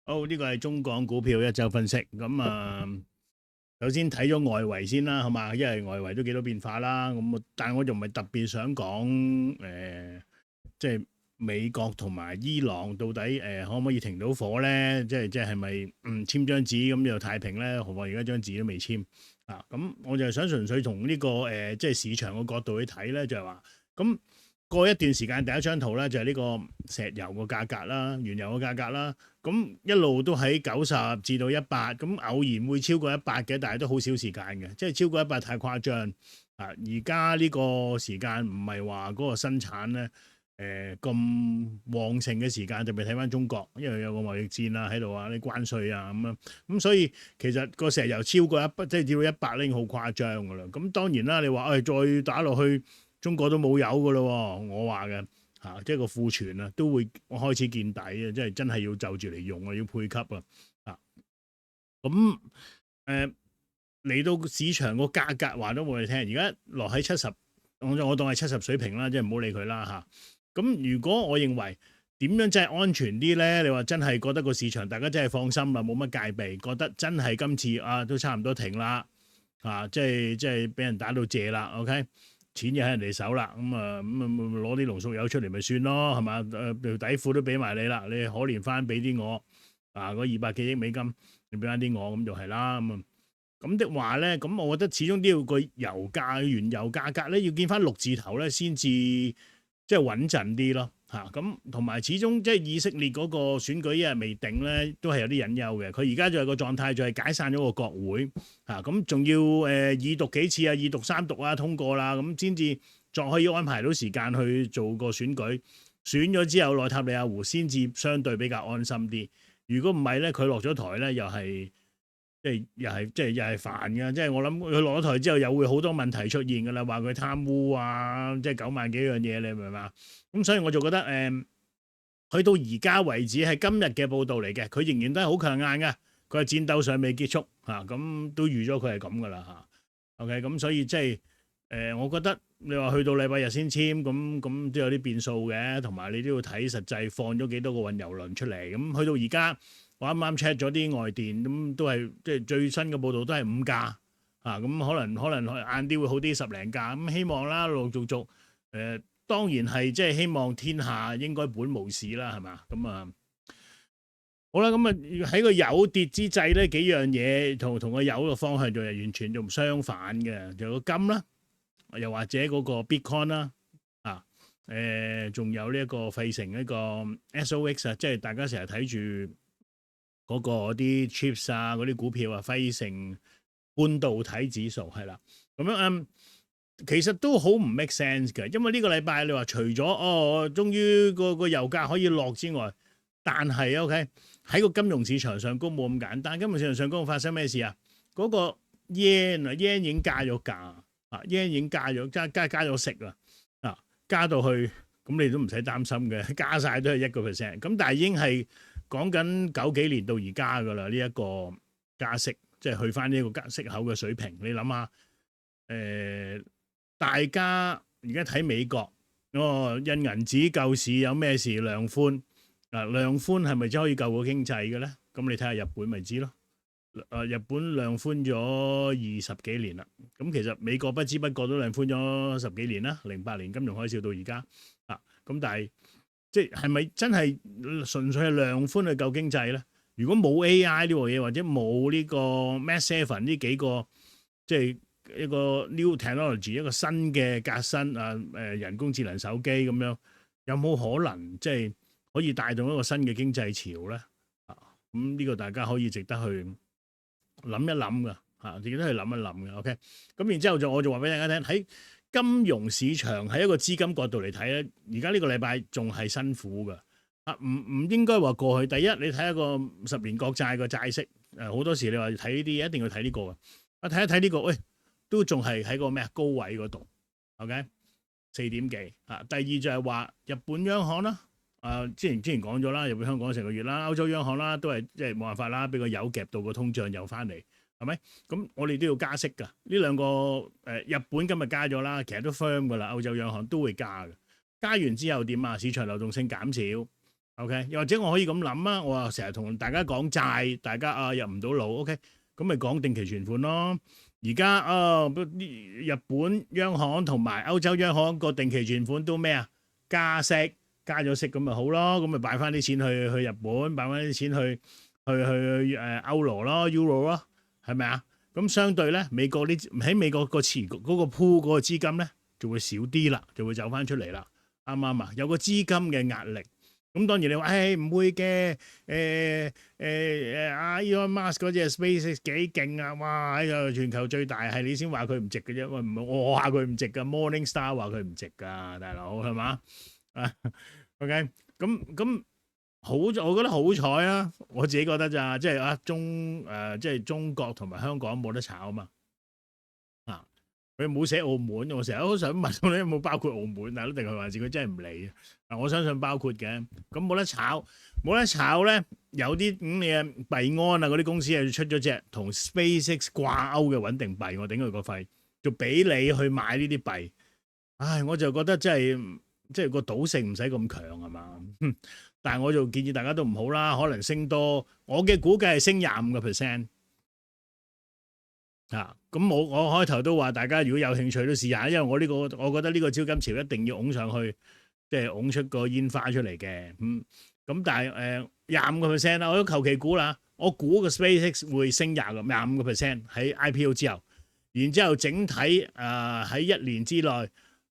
好，呢個係中港股票一周分析。首先睇咗外圍先啦，好嘛？因為外圍都幾多變化啦。但係我就唔係特別想講即係美國同埋伊朗到底可唔可以停到火咧？即係咪簽張紙咁就太平咧？何況而家張紙都未簽啊！咁我就係想純粹從呢個即係市場個角度去睇咧，就係話咁。過一段時間，第一張圖咧就係呢個石油個價格啦，原油個價格啦，咁一路都喺90至到100，咁偶然會超過100嘅，但係都好少時間嘅，即係超過100太誇張啊！而家呢個時間唔係話嗰個生產咧咁旺盛嘅時間，特別睇翻中國，因為有個貿易戰啊喺度啊，啲關稅啊咁樣，咁所以其實個石油超過即係至到100已經好誇張噶啦。咁當然啦，你話再打落去。中國都冇油噶咯，我話嘅嚇，即係個庫存啊，都會開始見底啊，即係真係要就住嚟用啊，要配給啊，啊，咁嚟到市場個價格話都冇你聽，而家落喺70，我當係70水平啦，即係唔好理佢啦嚇。咁如果我認為點樣真係安全啲咧？你話真係覺得個市場大家真係放心啦，冇乜戒備，覺得真係今次都差唔多停啦，即係俾人打到謝啦 ，OK？錢就喺人哋手啦，攞啲濃縮油出嚟咪算咯，係嘛？條底褲都俾埋你啦，你可憐翻俾啲我嗰200幾億美金，你俾翻啲我咁就係啦。咁的話咧，咁我覺得始終都要個油價、原油價格咧要見翻6字頭咧，先至即係穩陣啲咯。咁同埋始終即係以色列嗰個選舉一日未定咧，都係有啲隱憂嘅。佢而家就係個狀態就係解散咗個國會咁仲要二讀幾次啊，二讀三讀啊通過啦，咁先至再可以安排到時間去做個選舉。選咗之後，內塔尼亞胡先至相對比較安心啲。如果唔係咧，佢落咗台咧，又係又係煩嘅。即係我諗佢落咗台之後，又會好多問題出現㗎啦，話佢貪污啊，即係9萬幾樣嘢，你明唔明嘛？咁所以我就覺得去到而家為止係今日嘅報道嚟嘅，佢仍然都係好強硬嘅。佢係戰鬥尚未結束咁都預咗佢係咁噶啦 OK，咁所以即係我覺得你話去到禮拜日先簽，咁都有啲變數嘅，同埋你都要睇實際放咗幾多個運油輪出嚟。咁去到而家我啱啱 check 咗啲外電，咁都係即係最新嘅報道都係5架咁可能晏啲會好啲10零架。咁希望啦，陸陸續續當然係即係希望天下應該本無事啦，係嘛？好啦，喺個油跌之際咧，幾樣嘢同個油嘅方向就係完全就唔相反嘅，就有個金啦，又或者嗰個 Bitcoin 啦，仲有呢一個費城呢個 SOX 啊，即係大家成日睇住嗰個啲 chips 啊，嗰啲股票啊，費城半導體指數係啦，咁樣其實都好唔 make sense 嘅，因為呢個禮拜你話除咗終於個油價可以落之外，但係 OK 喺個金融市場上高冇咁簡單。金融市場上高會發生咩事啊？嗰個 yen 已經加咗價yen 已經加咗息啦加到去咁你都唔使擔心嘅，加晒都係1%。咁但係已經係講緊90幾年到而家噶啦，呢一個加息即係去翻呢個加息口嘅水平。你諗下大家而家睇美國印銀紙救市有咩事量寬量寬係咪真可以救個經濟嘅咧？咁你睇下日本咪知咯。日本量寬咗20幾年啦，咁其實美國不知不覺都量寬咗10幾年啦，08年金融海嘯到而家咁但係即係咪真係純粹係量寬去救經濟咧？如果冇 AI 呢個嘢，或者冇呢個 Max 7呢幾個即係一個 new technology 一個新嘅革新人工智能手機咁樣，有冇可能即係可以帶動一個新嘅經濟潮咧？咁呢個大家可以值得去諗一諗㗎自己都去諗一諗嘅。OK，咁然之後我就話俾大家聽，喺金融市場喺一個資金角度嚟睇咧，而家呢個禮拜仲係辛苦㗎唔應該話過去。第一，你睇一個10年國債個債息好多時你話睇呢啲一定要睇呢個嘅。睇一睇呢個，喂，都仲係喺個咩高位嗰度。OK， 4點幾第二就係話日本央行啦。之前講咗啦，日本香港成個月啦，歐洲央行啦，都係即係冇辦法啦，俾個油夾到個通脹又翻嚟，係咪？咁我哋都要加息㗎。呢兩個日本今日加咗啦，其實都 firm 㗎啦，歐洲央行都會加嘅。加完之後點啊？市場流動性減少， OK，又或者我可以咁諗啊，我話成日同大家講債，大家入唔到腦，OK，咁咪講定期存款咯。而家日本央行同埋歐洲央行個定期存款都咩啊？加息，加咗息咁咪好咯，咁咪擺翻啲錢去日本，擺翻啲錢去歐羅咯、Euro 咯，係咪啊？咁相對咧，喺美國個嗰個 pool 嗰個資金咧就會少啲啦，就會走翻出嚟啦，啱唔啱啊？有個資金嘅壓力。咁當然你話，唔會嘅，阿 Elon Musk 嗰隻 SpaceX 幾勁啊！哇，喺個全球最大係你先話佢唔值嘅啫，喂唔係我話佢唔值噶，Morningstar 話佢唔值噶，大佬係嘛？啊，OK，咁好，我覺得好彩啦，我自己覺得咋，即係即係中國同埋香港冇得炒啊嘛。佢冇寫澳門，我成日都想問你有冇包括澳門，但係一定係話佢真係唔理啊！我相信包括嘅，咁冇得炒，冇得炒咧，有啲你幣安啊嗰啲公司係出咗隻同 SpaceX 掛鈎嘅穩定幣，我頂佢個肺，就俾你去買呢啲幣。唉，我就覺得真係即係個賭性唔使咁強係嘛？但係我就建議大家都唔好啦，可能升多，我嘅估計係升25%。咁我開頭都話大家如果有興趣都試下，因為我覺得呢個招金潮一定要拱上去，即係拱出個煙花出嚟嘅。咁但係25%啦，我都求其估啦，我估個 SpaceX 會升25%喺 IPO 之後，然之後整體喺1年之內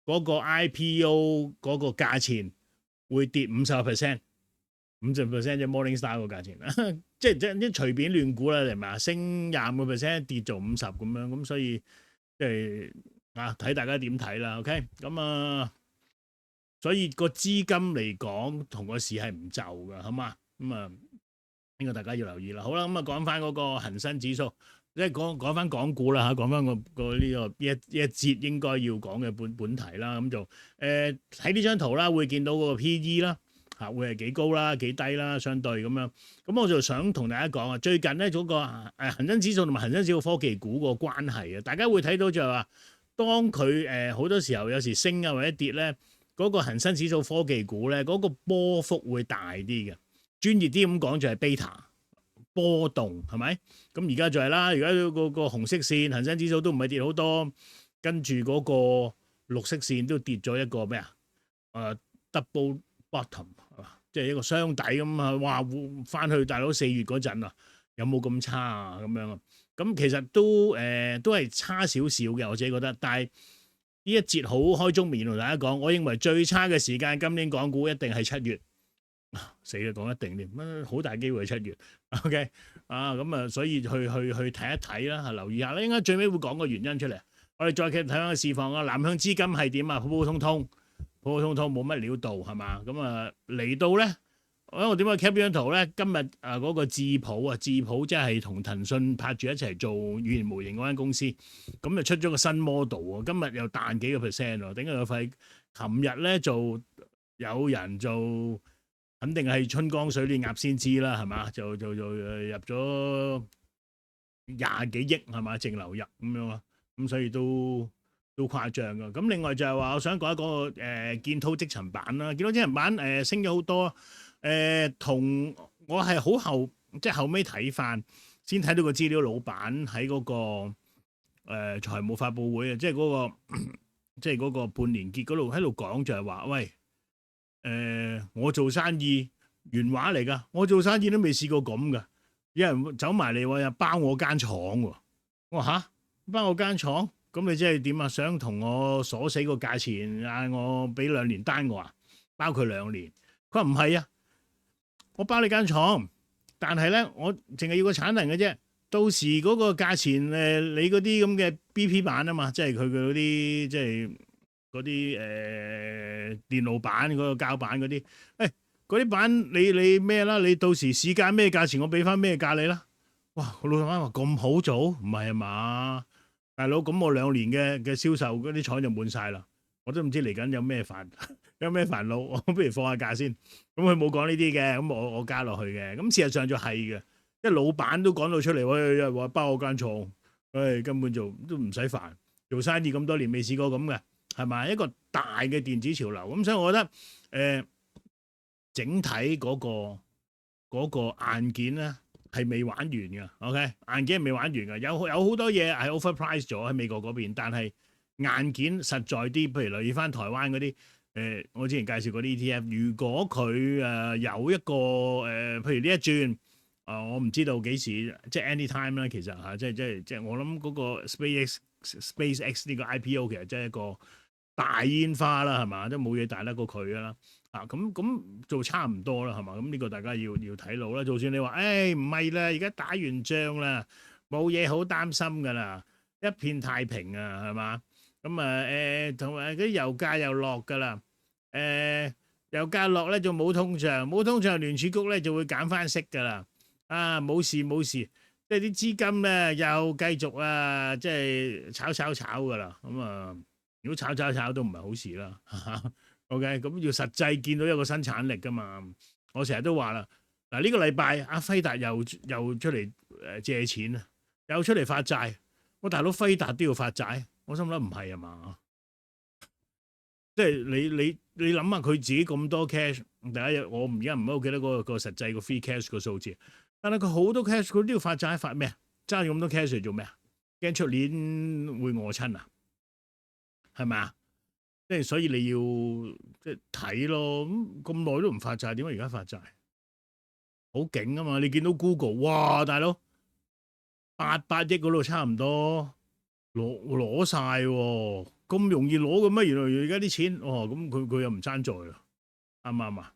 嗰個 IPO 嗰個價錢會跌50%。50% 即 Morningstar 個價錢啦，即係隨便亂估啦，係咪升25%跌做50咁樣，咁所以即係睇大家點睇啦。OK，咁所以個資金嚟講同個市係唔就㗎，好嘛？咁呢個大家要留意啦。好啦，咁講翻嗰個恆生指數，即係講翻港股啦嚇，講翻呢一節應該要講嘅本題啦。咁就喺呢張圖啦，會見到嗰個 PE 啦。會係幾高啦，幾低啦，相對咁樣。咁我就想同大家講啊，最近咧嗰個恆生指數同埋恆生指數科技股個關係啊，大家會睇到就係話，當佢好多時候有時升啊或者跌咧，嗰個恆生指數科技股咧嗰個波幅會大啲嘅。專業啲咁講就係 beta 波動係咪？咁而家就係啦，而家個紅色線恆生指數都唔係跌好多，跟住嗰個綠色線都跌咗一個咩double bottom。即係一個雙底咁啊！哇，翻去大佬4月嗰陣啊，有冇咁差啊？咁樣啊？咁其實都係差少少嘅，我自己覺得。但係呢一節好開宗明義同大家講，我認為最差嘅時間，今年港股一定係7月。死啦，講一定添，好大機會係7月。OK 咁所以去睇一睇啦，留意下啦。應該最尾會講個原因出嚟。我哋再睇下個市況啊，南向資金係點啊？普普通通。普普通通冇乜料到係嘛？咁嚟到咧，我點解 cap 呢張圖咧？今日嗰個智普即係同騰訊拍住一齊做語言模型嗰間公司，咁就出咗個新 model 喎。今日又彈幾個 percent 喎，頂佢個肺！琴日咧就有人就肯定係春江水暖鴨先知啦，係嘛？就入咗20幾億係嘛？淨流入咁樣啊，咁所以都誇張噶，咁另外就係話，我想講一個建滔積層板啦，建滔積層板升咗好多，同我係即係後尾睇翻，先睇到個資料，老闆喺嗰個財務發佈會啊，即係嗰個半年結嗰度喺度講就係話，喂，我做生意原話嚟噶，我做生意都未試過咁噶，有人走埋嚟話又包我間廠喎，我話吓，包我間廠？咁你即係點啊？想同我鎖死個價錢，嗌我俾2年單我啊？包佢2年。佢話唔係啊，我包你間廠，但係咧我淨係要個產能嘅啫。到時嗰個價錢你嗰啲咁嘅 BP 板啊嘛，即係佢嘅嗰啲即係嗰啲電路板嗰個膠板嗰啲，嗰啲板你咩啦？你到時市價咩價錢，我俾翻咩價你啦？哇！我老闆話咁好做，唔係啊嘛？大佬，咁我2年嘅銷售嗰啲廠就滿晒啦，我都唔知嚟緊有咩煩惱，我不如放下假先。咁佢冇講呢啲嘅，咁我加落去嘅。咁事實上就係嘅，因為老闆都講到出嚟，話包我間廠，根本就都唔使煩，做生意咁多年未試過咁嘅，係咪？一個大嘅電子潮流，咁所以我覺得整體嗰個硬件咧係未玩完嘅，OK？硬件係未玩完嘅，有好多嘢係 overprice 咗喺美國嗰邊，但係硬件實在啲，譬如留意翻台灣嗰啲我之前介紹過啲 ETF，如果佢有一個譬如呢一轉我唔知道幾時，即係 anytime 啦，其實嚇，即係我諗嗰個 SpaceX 呢個 IPO 其實即係一個大煙花啦，係嘛？都冇嘢大得過佢噶啦。咁做差唔多啦，係嘛？咁呢個大家要睇路啦。就算你話，唔係啦，而家打完仗啦，冇嘢好擔心噶啦，一片太平啊，係嘛？咁同埋嗰啲油價又落噶啦，油價落咧就冇通脹，冇通脹聯儲局咧就會減翻息噶啦。冇事冇事，即係啲資金咧又繼續即係炒噶啦。咁如果炒都唔係好事啦。OK，咁要實際見到一個生產力噶嘛。我成日都話啦，嗱呢個禮拜阿輝達又出嚟借錢啊，又出嚟發債。我大佬輝達都要發債，我心諗唔係啊嘛。即係你諗下佢自己咁多 cash，第一日我而家唔係好記得嗰個實際個 free cash 個數字。但係佢好多 cash，佢都要發債，發咩啊？揸住咁多 cash 嚟做咩啊？驚出年會餓親啊？係咪啊？即係所以你要即係睇咯。咁耐都唔發債，點解而家發債？好勁啊嘛！你見到 Google， 哇大佬800億嗰度差唔多攞晒喎，咁容易攞嘅咩？原來而家啲錢咁佢又唔爭在啊？啱唔啱啊？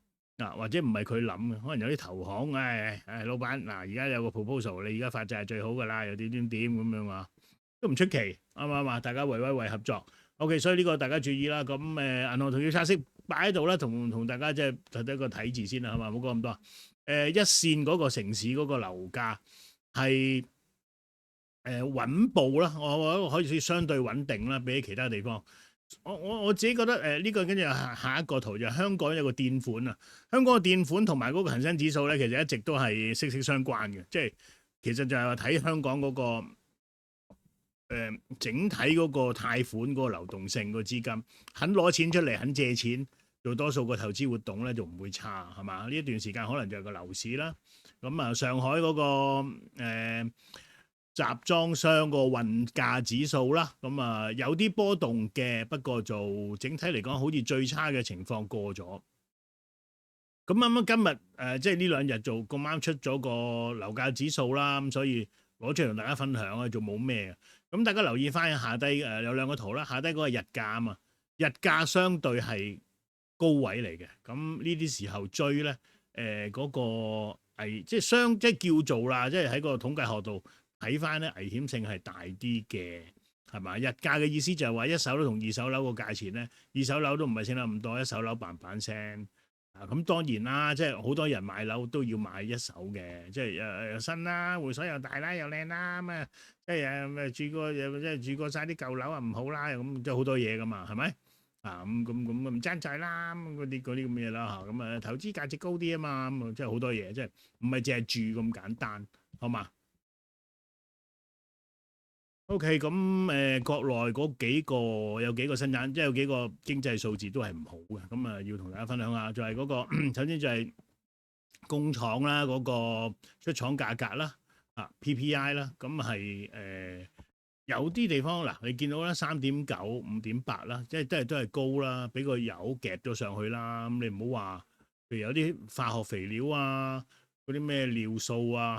或者唔係佢諗嘅，可能有啲投行，老闆嗱，而家有個 proposal， 你而家發債係最好噶啦，又點咁樣話，都唔出奇，啱唔啱啊？大家為合作 ，OK， 所以呢個大家注意啦。咁銀行同業拆息擺喺度啦，同大家即係睇一個睇字先啦，係嘛？唔好講咁多。一線嗰個城市嗰個樓價係穩步啦，我覺得可以相對穩定啦，比起其他地方。我自己覺得呢個跟住下一個圖就係香港有個墊款啊，香港嘅墊款同埋嗰個恆生指數咧，其實一直都係息息相關嘅，即係其實就係話睇香港嗰個整體嗰個貸款嗰個流動性個資金，肯攞錢出嚟，肯借錢做多數個投資活動咧，就唔會差，係嘛？呢一段時間可能就係個樓市啦。咁上海嗰個集裝箱個運價指數啦，咁有啲波動嘅，不過就整體嚟講，好似最差嘅情況過咗。咁啱啱今日即係呢兩日做咁啱出咗個樓價指數啦，咁所以攞出嚟同大家分享啊，就冇咩嘅。咁大家留意翻下低有兩個圖啦，下低嗰個日價啊嘛，日價相對係高位嚟嘅。咁呢啲時候追咧，嗰個即係叫做啦，即係喺個統計學度。睇翻咧危險性係大啲嘅，係嘛？日價嘅意思就係話一手樓同二手樓個價錢咧，二手樓都唔係升得咁多，一手樓嘭嘭聲。咁當然啦，即係好多人買樓都要買一手嘅，即係又新啦，會所又大啦，又靚啦，咁即係住過晒啲舊樓啊唔好啦，咁即係好多嘢噶嘛，係咪？咁唔爭在啦，嗰啲咁嘅嘢啦嚇，咁投資價值高啲啊嘛，咁即係好多嘢，即係唔係淨係住咁簡單，好嘛？O.K. 咁國內嗰有幾個生產，即係有幾個經濟數字都係唔好嘅，咁要同大家分享下，就係嗰個首先就係工廠啦，嗰個出廠價格啦，PPI 啦，咁係有啲地方嗱，你見到啦3.9、5.8啦，即係都係高啦，俾個油夾咗上去啦，咁你唔好話，譬如有啲化學肥料啊。嗰啲咩尿素啊，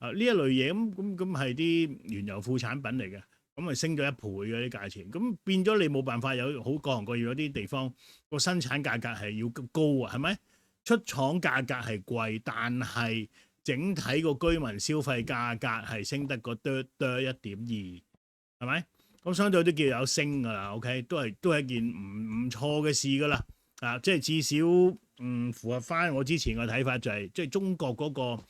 呢一類嘢咁係啲原油副產品嚟嘅，咁咪升咗1倍嘅啲價錢，咁變咗你冇辦法有好各行各業有啲地方個生產價格係要高啊，係咪？出廠價格係貴，但係整體個居民消費價格係升得個1.2，係咪？咁相對都叫有升噶啦 ，OK， 都係一件唔錯嘅事噶啦，即係至少。符合翻我之前嘅睇法，就係即係中國嗰個儲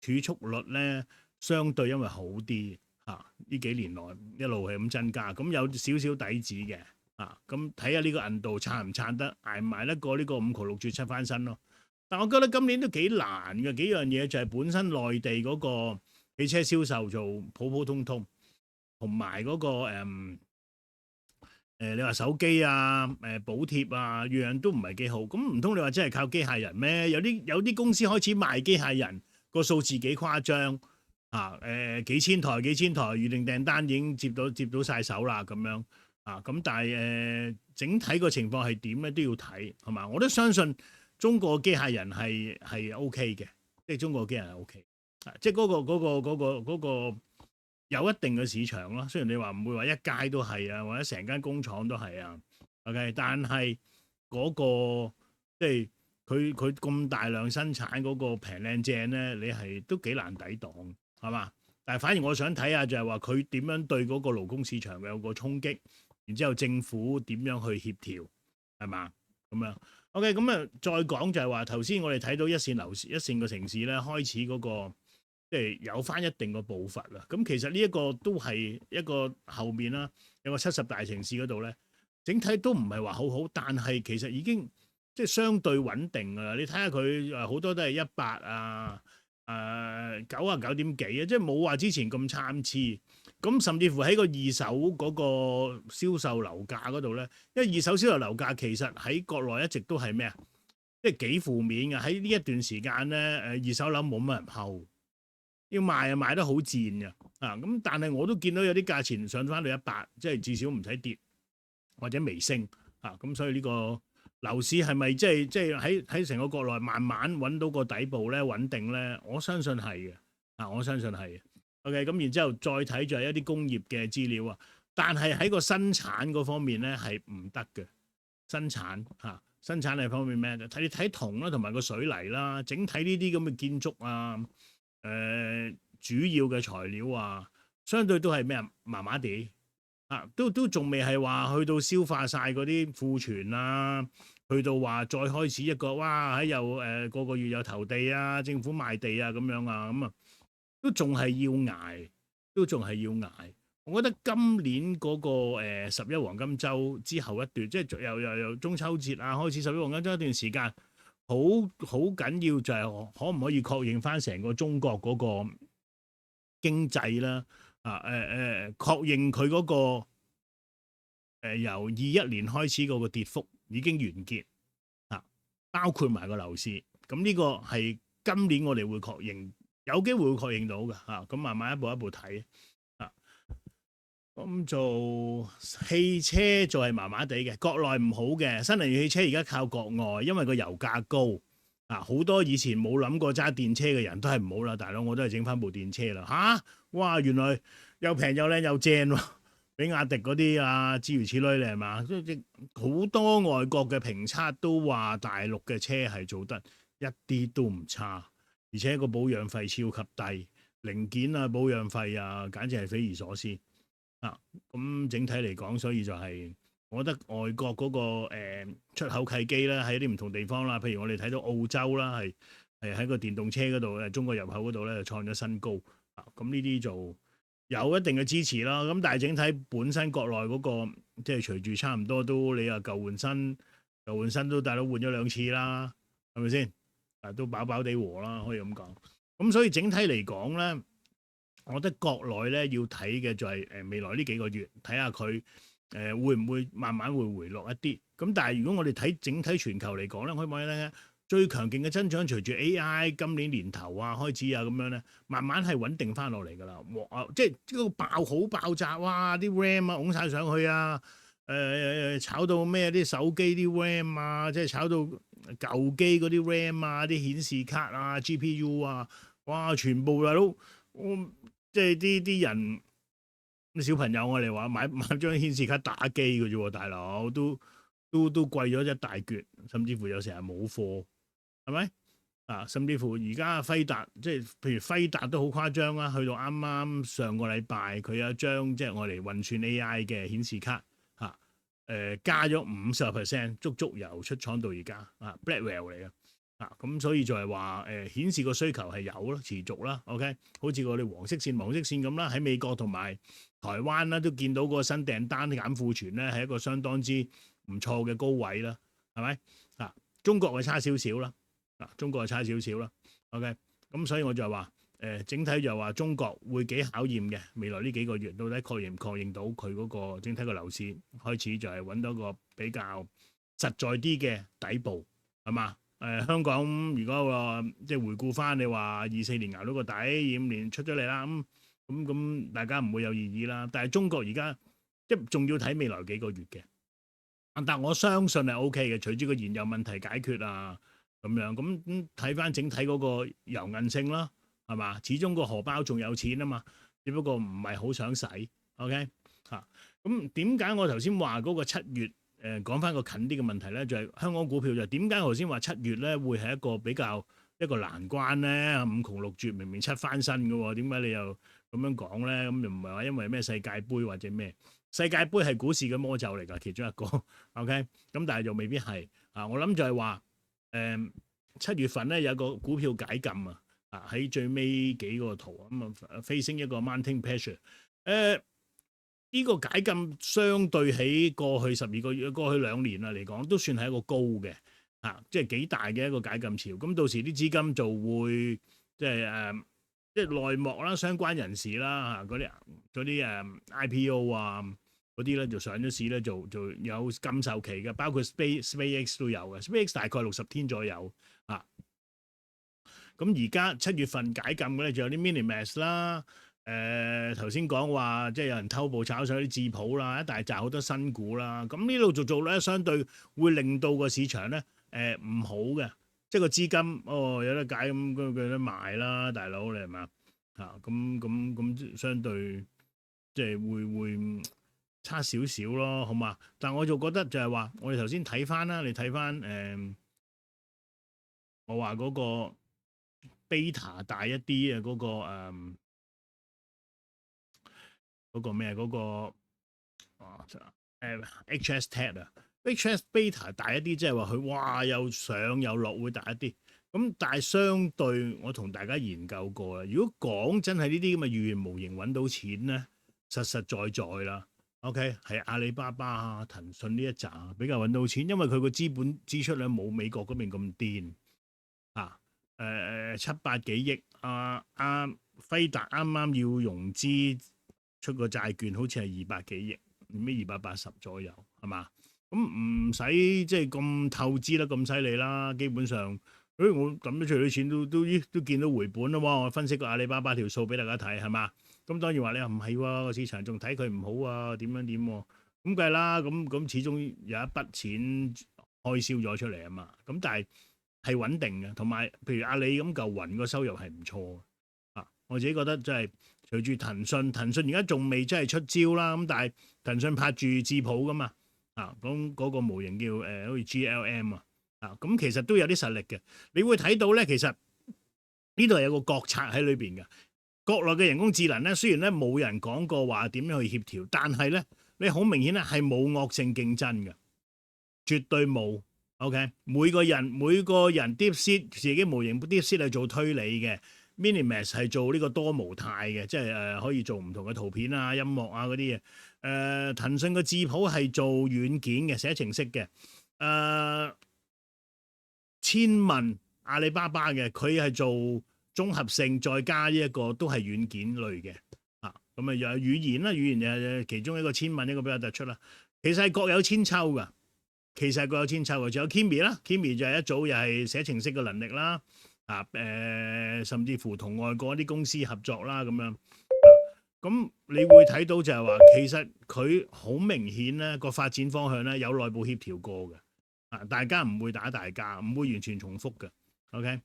蓄率咧，相對因為好啲呢幾年內一路係咁增加，咁有少少底子嘅咁睇下呢個印度撐唔撐得，捱唔捱得過呢個5窮6絕7翻身咯。但我覺得今年都幾難嘅，幾樣嘢就係本身內地嗰個汽車銷售做普普通通，同埋嗰個你話手機啊、補貼啊，樣樣都唔係幾好。咁唔通你話真係靠機械人咩？有啲公司開始賣機械人，個數字幾誇張啊！幾千台預定訂單已經接到晒手啦咁樣啊！咁但係整體個情況係點咧都要睇係嘛？我都相信中國機械人係 OK 嘅，即係中國機械人係 OK 啊！即係嗰個有一定嘅市場咯。雖然你話唔會話一街都係啊，或者成間工廠都係啊，OK，但係嗰個即係佢咁大量生產嗰個平靚正咧，你係都幾難抵擋係嘛？但係反而我想睇下就係話佢點樣對嗰個勞工市場有個衝擊，然之後政府點樣去協調係嘛咁樣？OK，咁啊再講就係話頭先我哋睇到一線個城市咧開始嗰個。即係有翻一定個步伐啦。咁其實呢一個都係一個後面啦，有個70大城市嗰度咧，整體都唔係話好好，但係其實已經即係相對穩定㗎啦。你睇下佢好多都係100啊、99.幾啊，即係冇話之前咁參差。咁甚至乎喺個二手嗰個銷售樓價嗰度咧，因為二手銷售樓價其實喺國內一直都係咩啊？即係幾負面嘅。喺呢一段時間咧，二手樓冇乜人拋。要賣啊，賣得好賤嘅啊！咁但係我都見到有啲價錢上翻到100，即係至少唔使跌或者微升啊！咁所以呢個樓市係咪即係喺成個國內慢慢揾到個底部咧，穩定咧？我相信係嘅啊！我相信係嘅。OK，咁然之後再睇就係一啲工業嘅資料啊，但係喺個生產嗰方面咧係唔得嘅。生產係方面咩？睇銅啦，同埋個水泥啦，整體呢啲咁嘅建築啊。主要嘅材料啊，相對都係咩啊？麻麻地啊，都仲未係話去到消化晒嗰啲庫存啊，去到話再開始一個哇喺又個個月有投地啊，政府賣地啊咁樣啊，咁啊都仲係要捱，都仲係要捱。我覺得今年嗰個11黃金週之後一段，即係由中秋節啊開始11黃金週一段時間。好緊要就係可唔可以確認翻成個中國嗰個經濟啦？確認佢嗰個由21年開始嗰個跌幅已經完結啊，包括埋個樓市。咁呢個係今年我哋會確認，有機會會確認到嘅嚇。咁慢慢一步一步睇啊。咁做汽車就係麻麻地嘅，國內唔好嘅。新能源汽車而家靠國外，因為個油價高啊，好多以前冇諗過揸電車嘅人都係唔好啦，大佬我都係整翻部電車啦嚇。哇，原來又平又靚又正喎，比亞迪嗰啲啊，諸如此類咧係嘛？即好多外國嘅評測都話大陸嘅車係做得一啲都唔差，而且個保養費超級低，零件啊保養費啊，簡直係匪夷所思。咁整體嚟講，所以就係我覺得外國嗰個出口契機咧，喺啲唔同地方啦，譬如我哋睇到澳洲啦，係喺個電動車嗰度中國入口嗰度咧，就創咗新高。咁呢啲就有一定嘅支持啦。咁但係整體本身國內嗰個即係隨住差唔多都你話舊換新都大佬換咗2次啦，係咪先？都飽飽地和啦，可以咁講。咁所以整體嚟講咧。我覺得國內咧要睇嘅就係未來呢幾個月，睇下佢會唔會慢慢會回落一啲。咁但係如果我哋睇整體全球嚟講咧，可以講咧最強勁嘅增長，隨住 AI 今年年頭啊開始啊咁樣咧，慢慢係穩定翻落嚟㗎啦。即係呢個好爆炸，哇！啲 RAM 啊，拱晒上去啊，炒到咩啲手機啲 RAM 啊，即係炒到舊機嗰啲 RAM 啊，啲顯示卡啊、GPU 啊，哇！全部大佬即係啲人小朋友我哋話買張顯示卡打機嘅啫喎，大佬都貴咗一大橛，甚至乎有成日冇貨，係咪啊？甚至乎而家輝達即係譬如輝達都好誇張啦，去到啱啱上個禮拜佢有一張即係我嚟運算 AI 嘅顯示卡嚇，加咗50%，足足由出廠到而家啊 Blackwell 嚟嘅。咁所以就係話顯示個需求係有咯，持續啦 ，OK， 好似我哋黃色線咁啦，喺美國同埋台灣啦都見到個新訂單減庫存咧係一個相當之唔錯嘅高位啦，係咪中國係差少少啦，中國係差少少啦 ，OK， 咁所以我就係話整體就話中國會幾考驗嘅，未來呢幾個月到底確認唔確認到佢嗰個整體個樓市開始就係揾到個比較實在啲嘅底部係嘛？香港如果話即係回顧翻你話24年捱到個底，25年出咗嚟啦，咁大家唔會有異議啦。但係中國而家即係仲要睇未來幾個月嘅，但我相信係 OK 嘅，隨住個燃油問題解決啊咁樣，咁睇翻整體嗰個柔韌性啦。係嘛？始終個荷包仲有錢啊嘛，只不過唔係好想使。OK 嚇，咁點解我頭先話嗰個7月講翻個近啲嘅問題咧，就係香港股票就點解我頭先話7月咧會係一個比較一個難關咧？五窮六絕明明七翻身嘅喎，點解你又咁樣講咧？咁又唔係話因為咩世界盃或者咩？世界盃係股市嘅魔咒嚟㗎，其中一個 OK。咁但係就未必係啊。我諗就係話7月份咧有個股票解禁啊。喺最尾幾個圖咁啊，facing 一個 mounting pressure。呢個解禁相對起過去12個月、過去2年啊嚟講，都算係一個高嘅即係幾大嘅一個解禁潮。咁到時啲資金就會即係內幕啦、相關人士啦嗰啲IPO 啊嗰啲咧就上咗市咧，就有禁售期嘅，包括 SpaceX 都有嘅。SpaceX 大概60天左右咁而家7月份解禁嘅咧，仲有啲 Minimax 啦，頭先講話即係有人偷步炒上啲智譜啦，一大紮好多新股啦，咁呢度做咧，相對會令到個市場咧唔好嘅，即係個資金有得解咁佢得賣啦，大佬你係嘛咁相對即係會差少少咯，好嘛？但我就覺得就係話，我哋頭先睇翻啦，你睇翻我話嗰個。beta 大一啲嘅嗰個咩嗰個HS TED 啊 HS beta 大一啲，即係話佢哇又上又落會大一啲。咁但係相對我同大家研究過啦，如果講真係呢啲咁嘅語言模型揾到錢咧，實實在在啦。OK 係阿里巴巴啊、騰訊呢一紮比較揾到錢，因為佢個資本支出咧冇美國嗰邊咁癲700幾億，輝達啱啱要融資出個債券，好似係200幾億，咩280左右，係嘛？咁唔使即係咁透支啦，咁犀利啦，基本上，我抌咗出嚟啲錢都見到回本啦喎！我分析個阿里巴巴條數俾大家睇，係嘛？咁當然話你又唔係喎，個市場仲睇佢唔好啊，點樣點？咁計啦，咁始終有一筆錢開銷咗出嚟啊嘛，咁但係。係穩定嘅，同埋譬如阿里咁嚿雲個收入係唔錯我自己覺得即係隨住騰訊而家仲未真係出招啦，咁但係騰訊拍住智譜噶嘛咁嗰個模型叫好似 GLM 咁其實都有啲實力嘅。你會睇到咧，其實呢度係有個國策喺裏邊嘅。國內嘅人工智能咧，雖然咧冇人講過話點樣去協調，但係咧你好明顯咧係冇惡性競爭嘅，絕對冇。OK， 每個人 DeepSeek 自己模型 DeepSeek 係做推理嘅 ，Minimax 係做呢個多模態嘅，即係可以做唔同嘅圖片啊、音樂啊嗰啲嘢。騰訊嘅智譜係做軟件嘅，寫程式嘅。千問阿里巴巴嘅，佢係做綜合性，再加呢一個都係軟件類嘅。咁又有語言啦，語言又其中一個千問一個比較突出啦。其實係各有千秋㗎。其實各有千秋嘅，仲有 Kimi 啦 ，Kimi 就係一組又係寫程式嘅能力啦，甚至乎同外國一啲公司合作啦咁樣。咁你會睇到就係話，其實佢好明顯咧個發展方向咧有內部協調過嘅，大家唔會打大架，唔會完全重複嘅。OK，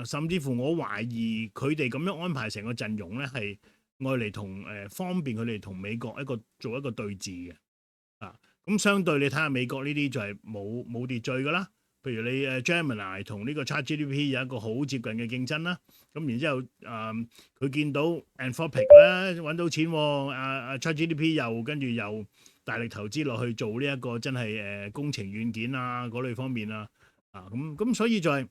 甚至乎我懷疑佢哋咁樣安排成個陣容咧係愛嚟同方便佢哋同美國做一個對峙嘅。咁相對你睇下美國呢啲就係冇秩序噶啦，譬如你Gemini 同呢個 ChatGPT 有一個好接近嘅競爭啦，咁然之後佢見到 Anthropic 咧揾到錢，ChatGPT 又跟住又大力投資落去做呢一個真係工程軟件啊嗰類方面啊，咁所以就係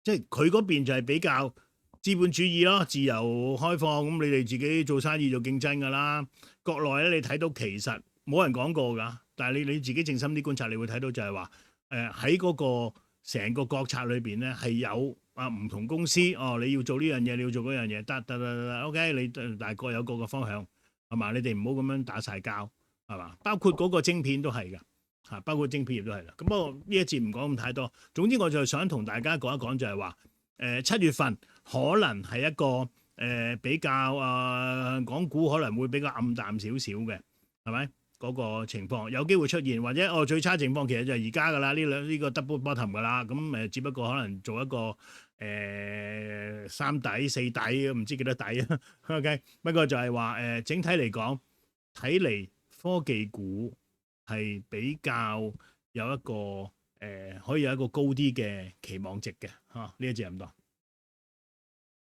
即係佢嗰邊就係比較資本主義咯，自由開放，咁你哋自己做生意做競爭噶啦。國內咧你睇到其實冇人講過㗎，但係你自己靜心啲觀察，你會睇到就係話，喺嗰個成個國策裏邊咧係有唔同公司你要做呢樣嘢，你要做嗰樣嘢，得，OK，你大概有個方向係嘛？你哋唔好咁樣打晒交係嘛？包括嗰個晶片都係㗎嚇，包括晶片亦都係啦。咁不過呢一節唔講咁太多。總之我就想同大家講一講就係話7月份可能係一個比較港股可能會比較暗淡少少嘅，係咪？嗰個情況有機會出現，或者最差情況其實就係而家㗎啦，呢個 double bottom 㗎啦，咁只不過可能做一個三底四底，唔知幾多底啊。OK，不過就係話整體嚟講，睇嚟科技股係比較有一個可以有一個高啲嘅期望值嘅嚇。呢一隻咁多。